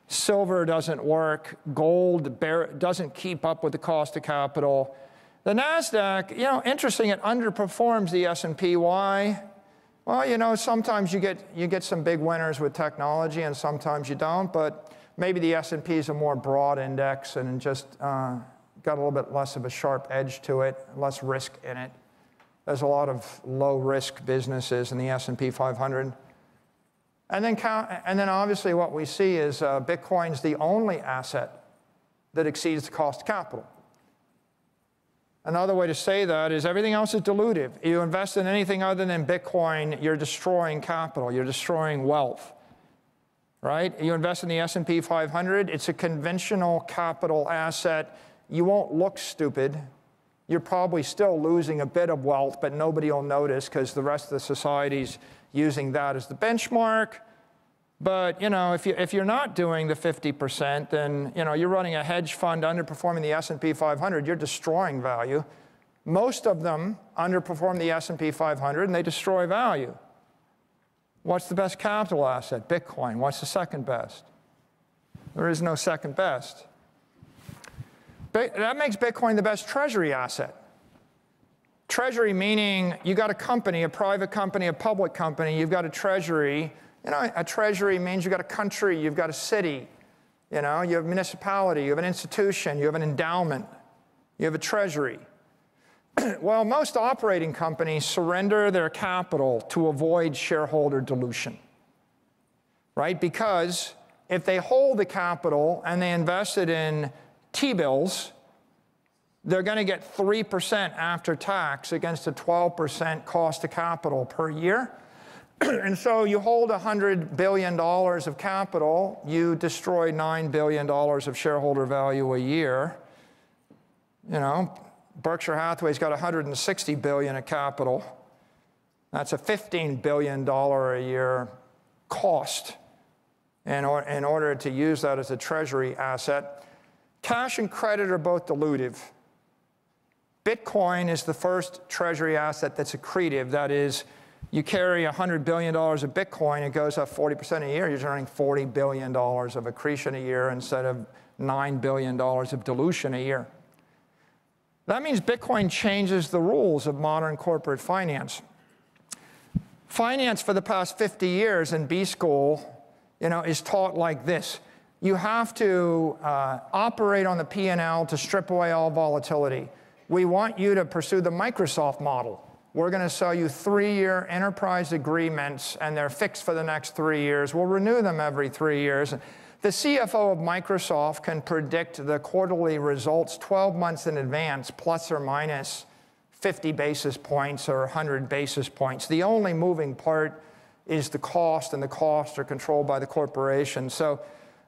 Speaker 1: Silver doesn't work. Gold doesn't keep up with the cost of capital. The NASDAQ, interesting, it underperforms the S&P. Why? Well, sometimes you get some big winners with technology and sometimes you don't, but maybe the S&P is a more broad index and just got a little bit less of a sharp edge to it, less risk in it. There's a lot of low-risk businesses in the S&P 500. And then obviously what we see is Bitcoin's the only asset that exceeds the cost of capital. Another way to say that is everything else is dilutive. You invest in anything other than Bitcoin, you're destroying capital, you're destroying wealth, right? You invest in the S&P 500, it's a conventional capital asset. You won't look stupid. You're probably still losing a bit of wealth, but nobody will notice because the rest of the society's using that as the benchmark. But if you're not doing the 50%, then you're running a hedge fund underperforming the S&P 500. You're destroying value. Most of them underperform the S&P 500, and they destroy value. What's the best capital asset? Bitcoin. What's the second best? There is no second best. That makes Bitcoin the best treasury asset. Treasury meaning you got a company, a private company, a public company. You've got a treasury. A treasury means you've got a country, you've got a city, you have a municipality, you have an institution, you have an endowment, you have a treasury. Well, most operating companies surrender their capital to avoid shareholder dilution, right? Because if they hold the capital and they invest it in T-bills, they're going to get 3% after tax against a 12% cost of capital per year. And so you hold $100 billion of capital, you destroy $9 billion of shareholder value a year. Berkshire Hathaway's got $160 billion of capital. That's a $15 billion a year cost in order to use that as a treasury asset. Cash and credit are both dilutive. Bitcoin is the first treasury asset that's accretive. That is, you carry $100 billion of Bitcoin, it goes up 40% a year. You're earning $40 billion of accretion a year instead of $9 billion of dilution a year. That means Bitcoin changes the rules of modern corporate finance. Finance for the past 50 years in B school, is taught like this. You have to operate on the P&L to strip away all volatility. We want you to pursue the Microsoft model. We're going to sell you 3-year enterprise agreements, and they're fixed for the next 3 years. We'll renew them every 3 years. The CFO of Microsoft can predict the quarterly results 12 months in advance, plus or minus 50 basis points or 100 basis points. The only moving part is the cost, and the costs are controlled by the corporation. So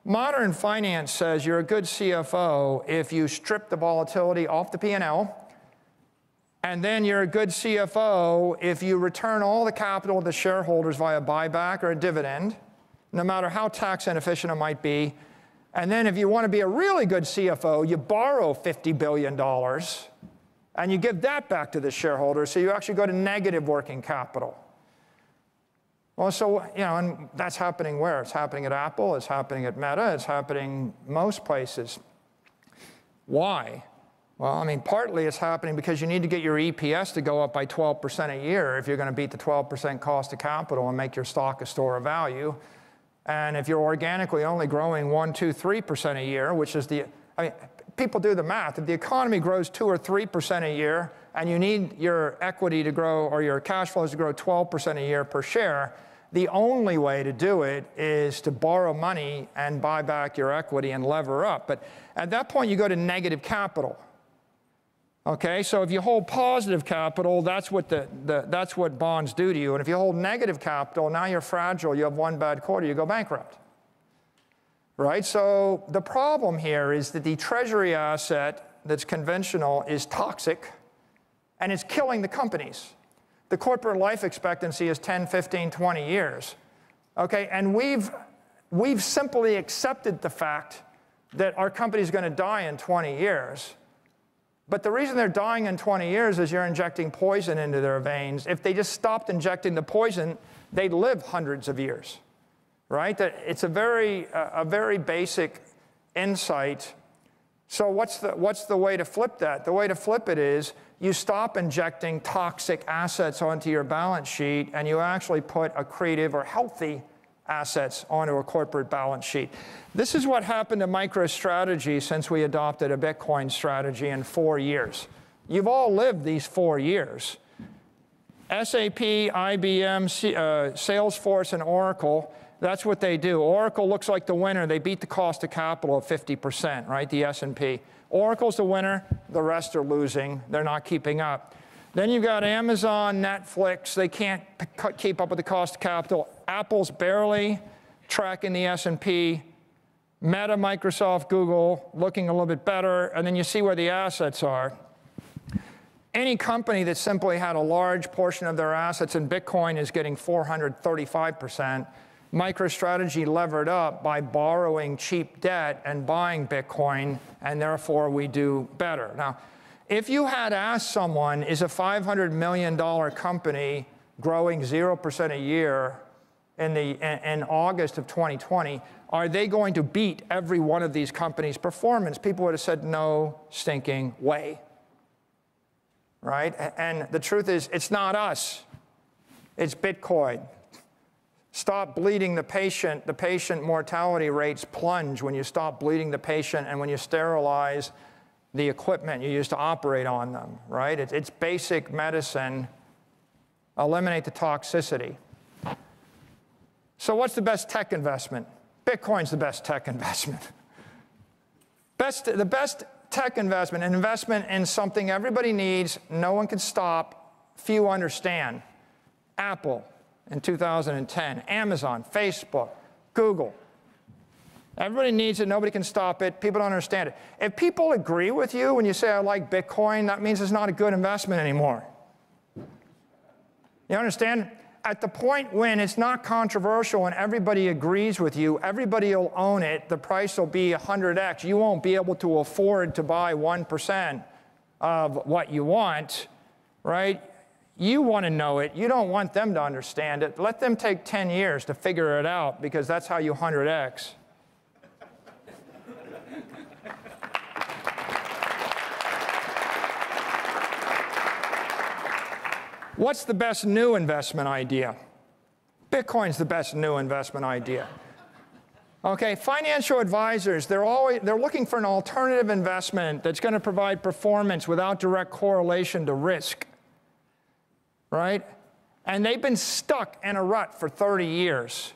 Speaker 1: modern finance says you're a good CFO if you strip the volatility off the P&L, and then you're a good CFO if you return all the capital to the shareholders via buyback or a dividend, no matter how tax inefficient it might be. And then if you want to be a really good CFO, you borrow $50 billion, and you give that back to the shareholders, so you actually go to negative working capital. Well, so, and that's happening where? It's happening at Apple, it's happening at Meta, it's happening most places. Why? Well, partly it's happening because you need to get your EPS to go up by 12% a year if you're going to beat the 12% cost of capital and make your stock a store of value. And if you're organically only growing 1, 2, 3% a year, which is people do the math. If the economy grows 2 or 3% a year and you need your equity to grow or your cash flows to grow 12% a year per share, the only way to do it is to borrow money and buy back your equity and lever up. But at that point, you go to negative capital. Okay, so if you hold positive capital, that's what that's what bonds do to you. And if you hold negative capital, now you're fragile. You have one bad quarter, you go bankrupt. Right? So the problem here is that the treasury asset that's conventional is toxic, and it's killing the companies. The corporate life expectancy is 10, 15, 20 years. Okay, and we've simply accepted the fact that our company's going to die in 20 years. But the reason they're dying in 20 years is you're injecting poison into their veins. If they just stopped injecting the poison, they'd live hundreds of years, right? It's a very basic insight. So what's the way to flip that? The way to flip it is you stop injecting toxic assets onto your balance sheet and you actually put accretive or healthy assets onto a corporate balance sheet. This is what happened to MicroStrategy since we adopted a Bitcoin strategy in 4 years. You've all lived these 4 years. SAP, IBM, Salesforce, and Oracle, that's what they do. Oracle looks like the winner. They beat the cost of capital of 50%, right, the S&P. Oracle's the winner. The rest are losing. They're not keeping up. Then you've got Amazon, Netflix. They can't keep up with the cost of capital. Apple's barely tracking the S&P. Meta, Microsoft, Google looking a little bit better. And then you see where the assets are. Any company that simply had a large portion of their assets in Bitcoin is getting 435%. MicroStrategy levered up by borrowing cheap debt and buying Bitcoin, and therefore we do better. Now, if you had asked someone, is a $500 million company growing 0% a year in August of 2020, are they going to beat every one of these companies' performance? People would have said, no stinking way, right? And the truth is, it's not us. It's Bitcoin. Stop bleeding the patient. The patient mortality rates plunge when you stop bleeding the patient and when you sterilize the equipment you use to operate on them, right? It's basic medicine. Eliminate the toxicity. So what's the best tech investment? Bitcoin's the best tech investment. The best tech investment, an investment in something everybody needs, no one can stop, few understand. Apple in 2010, Amazon, Facebook, Google. Everybody needs it, nobody can stop it, people don't understand it. If people agree with you when you say, I like Bitcoin, that means it's not a good investment anymore. You understand? At the point when it's not controversial and everybody agrees with you, everybody will own it, the price will be 100x. You won't be able to afford to buy 1% of what you want, right? You want to know it. You don't want them to understand it. Let them take 10 years to figure it out, because that's how you 100x. What's the best new investment idea? Bitcoin's the best new investment idea. Okay, financial advisors, they're looking for an alternative investment that's going to provide performance without direct correlation to risk, right? And they've been stuck in a rut for 30 years,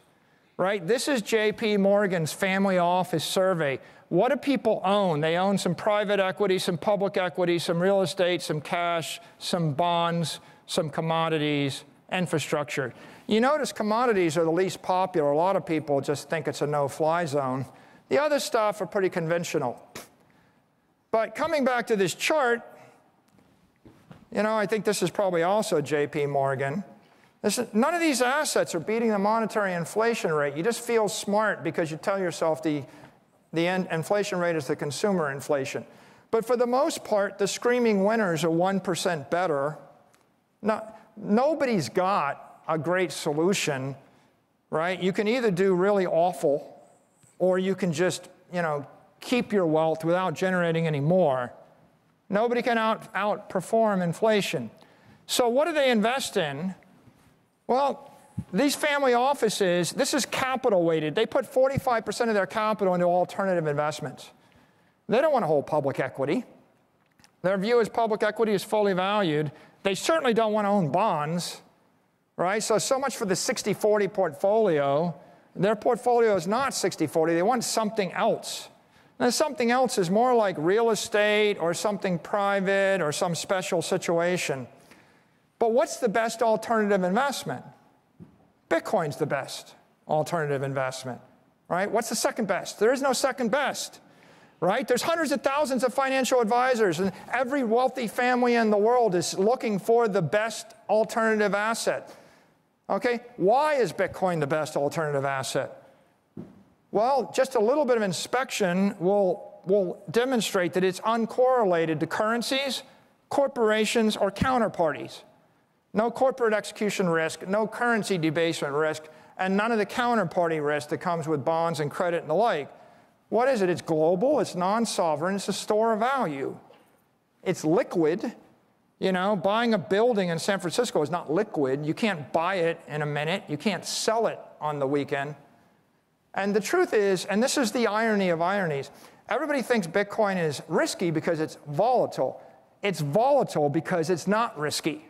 Speaker 1: right? This is JP Morgan's family office survey. What do people own? They own some private equity, some public equity, some real estate, some cash, some bonds, some commodities, infrastructure. You notice commodities are the least popular. A lot of people just think it's a no-fly zone. The other stuff are pretty conventional. But coming back to this chart, you know, I think this is probably also JP Morgan. None of these assets are beating the monetary inflation rate. You just feel smart because you tell yourself the inflation rate is the consumer inflation. But for the most part, the screaming winners are 1% better. Nobody's got a great solution, right? You can either do really awful, or you can just, you know, keep your wealth without generating any more. Nobody can outperform inflation. So what do they invest in? Well, these family offices, this is capital weighted. They put 45% of their capital into alternative investments. They don't want to hold public equity. Their view is public equity is fully valued. They certainly don't want to own bonds, right? So much for the 60-40 portfolio. Their portfolio is not 60-40. They want something else. And something else is more like real estate or something private or some special situation. But what's the best alternative investment? Bitcoin's the best alternative investment, right? What's the second best? There is no second best. Right? There's hundreds of thousands of financial advisors, and every wealthy family in the world is looking for the best alternative asset. Okay? Why is Bitcoin the best alternative asset? Well, just a little bit of inspection will will demonstrate that it's uncorrelated to currencies, corporations, or counterparties. No corporate execution risk, no currency debasement risk, and none of the counterparty risk that comes with bonds and credit and the like. What is it? It's global, it's non-sovereign, it's a store of value. It's liquid. You know, buying a building in San Francisco is not liquid. You can't buy it in a minute. You can't sell it on the weekend. And the truth is, and this is the irony of ironies, everybody thinks Bitcoin is risky because it's volatile. It's volatile because it's not risky.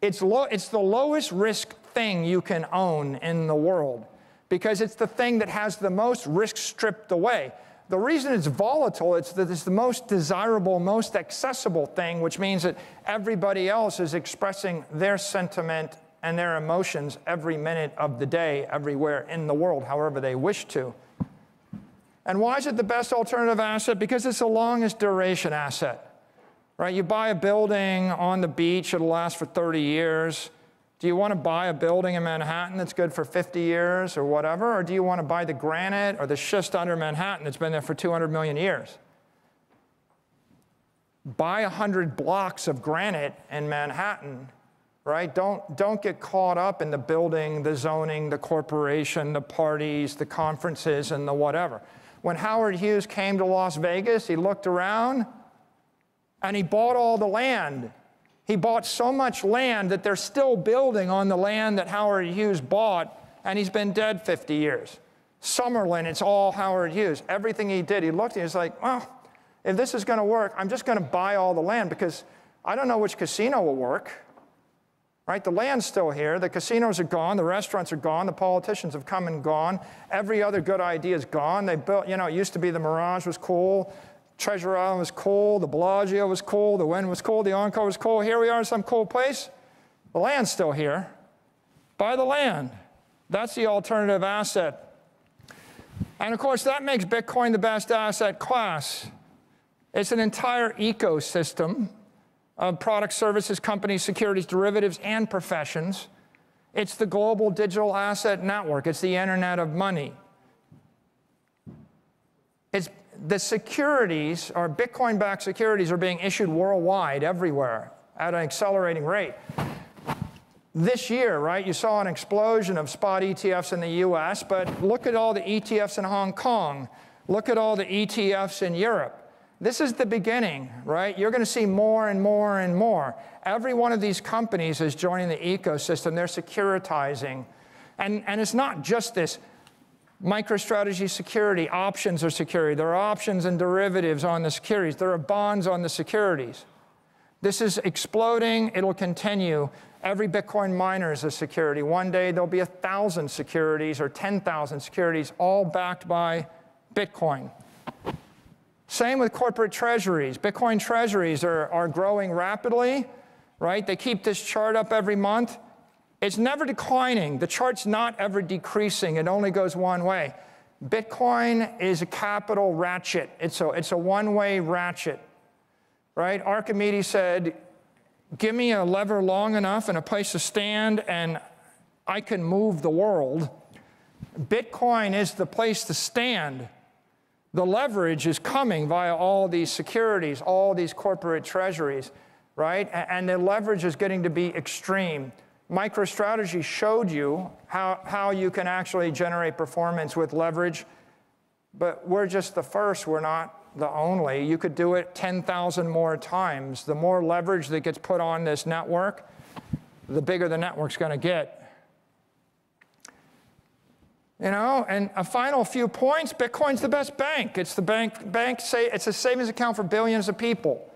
Speaker 1: It's the lowest risk thing you can own in the world because it's the thing that has the most risk stripped away. The reason it's volatile, it's that it's the most desirable, most accessible thing, which means that everybody else is expressing their sentiment and their emotions every minute of the day, everywhere in the world, however they wish to. And why is it the best alternative asset? Because it's the longest duration asset, right? You buy a building on the beach, it'll last for 30 years. Do you want to buy a building in Manhattan that's good for 50 years or whatever? Or do you want to buy the granite or the schist under Manhattan that's been there for 200 million years? Buy 100 blocks of granite in Manhattan, right? Don't get caught up in the building, the zoning, the corporation, the parties, the conferences, and the whatever. When Howard Hughes came to Las Vegas, he looked around and he bought all the land. He bought so much land that they're still building on the land that Howard Hughes bought, and he's been dead 50 years. Summerlin, it's all Howard Hughes. Everything he did, he looked and he was like, well, if this is going to work, I'm just going to buy all the land because I don't know which casino will work. Right? The land's still here. The casinos are gone. The restaurants are gone. The politicians have come and gone. Every other good idea is gone. They built, you know, it used to be the Mirage was cool. Treasury Island was cool, the Bellagio was cool, the Wynn was cool, the Encore was cool. Here we are in some cool place. The land's still here. Buy the land. That's the alternative asset. And of course, that makes Bitcoin the best asset class. It's an entire ecosystem of products, services, companies, securities, derivatives, and professions. It's the global digital asset network. It's the internet of money. The securities, or Bitcoin-backed securities, are being issued worldwide, everywhere, at an accelerating rate. This year, right, you saw an explosion of spot ETFs in the US, but look at all the ETFs in Hong Kong. Look at all the ETFs in Europe. This is the beginning, right? You're going to see more and more and more. Every one of these companies is joining the ecosystem. They're securitizing. And it's not just this. MicroStrategy security, options are security. There are options and derivatives on the securities. There are bonds on the securities. This is exploding. It'll continue. Every Bitcoin miner is a security. One day there'll be 1,000 securities or 10,000 securities, all backed by Bitcoin. Same with corporate treasuries. Bitcoin treasuries are growing rapidly, right? They keep this chart up every month. It's never declining. The chart's not ever decreasing. It only goes one way. Bitcoin is a capital ratchet. It's a one-way ratchet, right? Archimedes said, give me a lever long enough and a place to stand, and I can move the world. Bitcoin is the place to stand. The leverage is coming via all these securities, all these corporate treasuries, right? And the leverage is getting to be extreme. MicroStrategy showed you how you can actually generate performance with leverage, but we're just the first, we're not the only. You could do it 10,000 more times. The more leverage that gets put on this network, the bigger the network's going to get. You know, and a final few points, Bitcoin's the best bank. It's the it's a savings account for billions of people.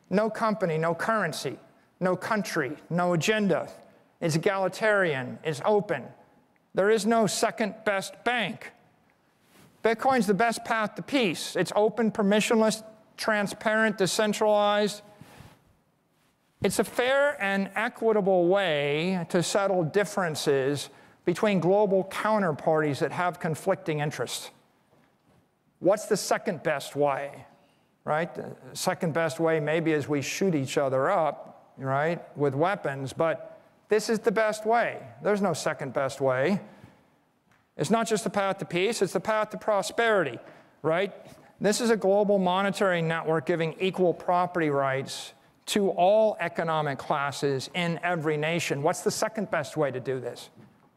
Speaker 1: No company, no currency, no country, no agenda. It's egalitarian, it's open. There is no second best bank. Bitcoin's the best path to peace. It's open, permissionless, transparent, decentralized. It's a fair and equitable way to settle differences between global counterparties that have conflicting interests. What's the second best way, right? The second best way maybe is we shoot each other up, right, with weapons, but this is the best way. There's no second best way. It's not just the path to peace, it's the path to prosperity, right? This is a global monetary network giving equal property rights to all economic classes in every nation. What's the second best way to do this?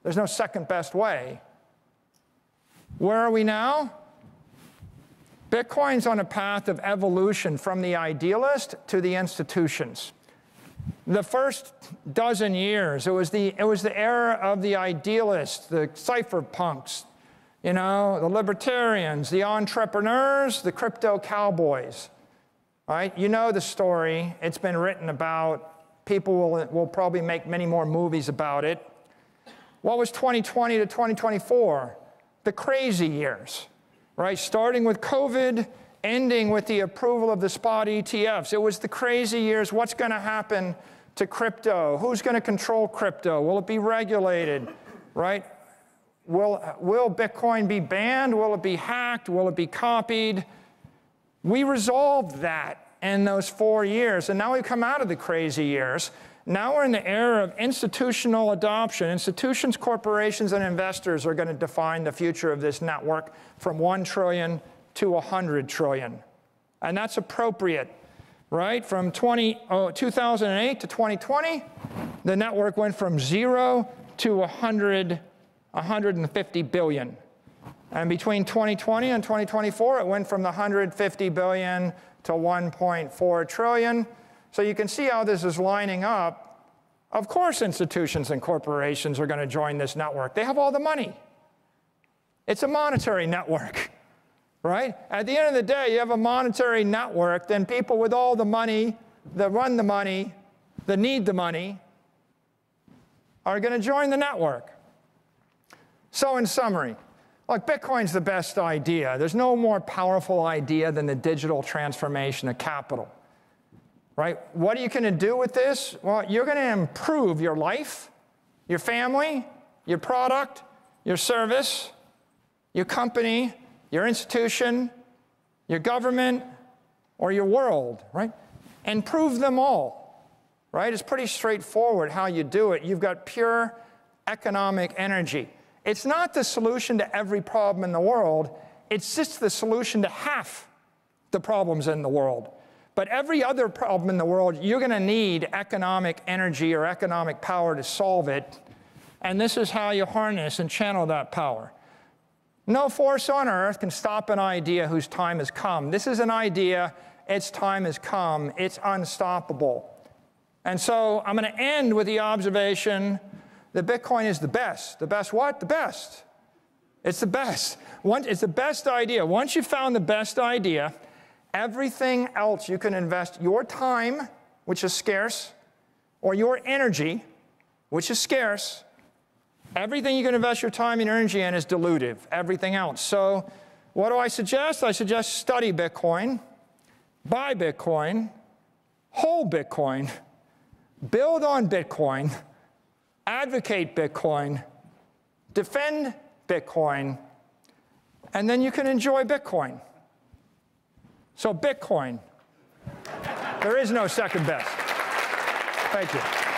Speaker 1: There's no second best way. Where are we now? Bitcoin's on a path of evolution from the idealist to the institutions. The first dozen years, it was the era of the idealists, the cypherpunks, you know, the libertarians, the entrepreneurs, the crypto cowboys. Right? You know the story. It's been written about. People will probably make many more movies about it. What was 2020 to 2024? The crazy years, right? Starting with COVID, ending with the approval of the spot ETFs. It was the crazy years. What's going to happen to crypto? Who's going to control crypto? Will it be regulated, right? Will Bitcoin be banned? Will it be hacked? Will it be copied? We resolved that in those 4 years, and now we've come out of the crazy years. Now we're in the era of institutional adoption. Institutions, corporations, and investors are going to define the future of this network from 1 trillion to 100 trillion. And that's appropriate, right? From 2008 to 2020, the network went from 0 to 150 billion. And between 2020 and 2024, it went from the 150 billion to 1.4 trillion. So you can see how this is lining up. Of course, institutions and corporations are going to join this network. They have all the money. It's a monetary network, right? At the end of the day, you have a monetary network, then people with all the money, that run the money, that need the money, are going to join the network. So in summary, look, Bitcoin's the best idea. There's no more powerful idea than the digital transformation of capital, right? What are you going to do with this? Well, you're going to improve your life, your family, your product, your service, your company, your institution, your government, or your world, right? Improve them all, right? It's pretty straightforward how you do it. You've got pure economic energy. It's not the solution to every problem in the world. It's just the solution to half the problems in the world. But every other problem in the world, you're going to need economic energy or economic power to solve it. And this is how you harness and channel that power. No force on earth can stop an idea whose time has come. This is an idea, its time has come, it's unstoppable. And so I'm going to end with the observation that Bitcoin is the best. The best what? The best. It's the best. It's the best idea. Once you've found the best idea, everything else you can invest your time, which is scarce, or your energy, which is scarce, everything you can invest your time and energy in is dilutive, everything else. So what do I suggest? I suggest study Bitcoin, buy Bitcoin, hold Bitcoin, build on Bitcoin, advocate Bitcoin, defend Bitcoin, and then you can enjoy Bitcoin. So Bitcoin, there is no second best. Thank you.